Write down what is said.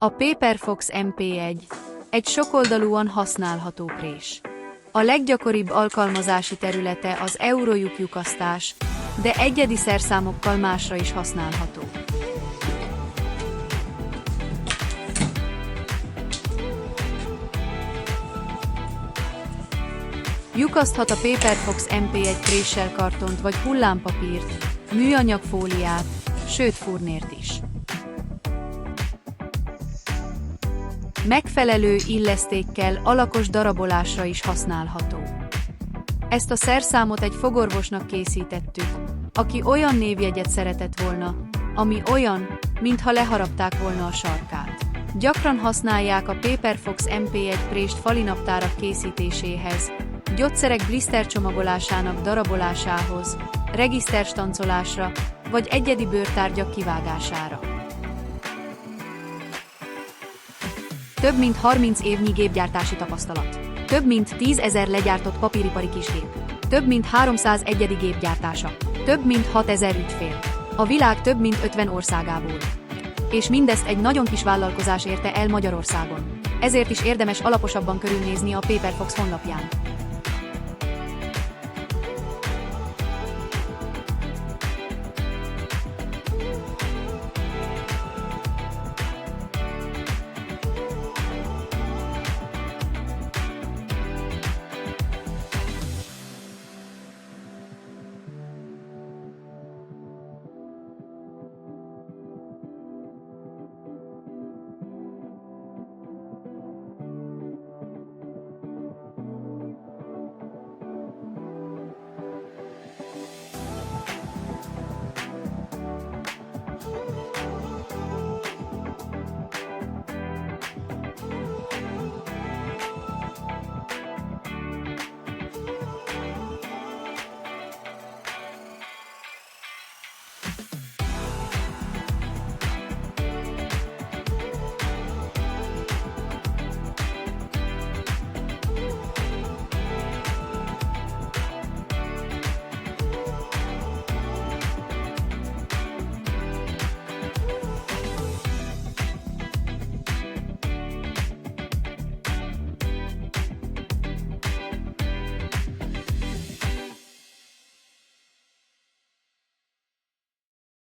A Paperfox MP1 egy sokoldalúan használható prés. A leggyakoribb alkalmazási területe az eurolyuk-lyukasztás, de egyedi szerszámokkal másra is használható. Lyukaszthat a Paperfox MP1 préssel kartont vagy hullámpapírt, műanyag fóliát, sőt furnért is. Megfelelő illesztékkel alakos darabolásra is használható. Ezt a szerszámot egy fogorvosnak készítettük, aki olyan névjegyet szeretett volna, ami olyan, mintha leharapták volna a sarkát. Gyakran használják a Paperfox MP1 prést falinaptárak készítéséhez, gyógyszerek bliszter csomagolásának darabolásához, regiszterstancolásra vagy egyedi bőrtárgyak kivágására. Több mint 30 évnyi gépgyártási tapasztalat. Több mint 10 000 legyártott papíripari kisgép. Több mint 300 egyedi gépgyártása. Több mint 6 000 ügyfél. A világ több mint 50 országából. És mindezt egy nagyon kis vállalkozás érte el Magyarországon. Ezért is érdemes alaposabban körülnézni a Paperfox honlapján.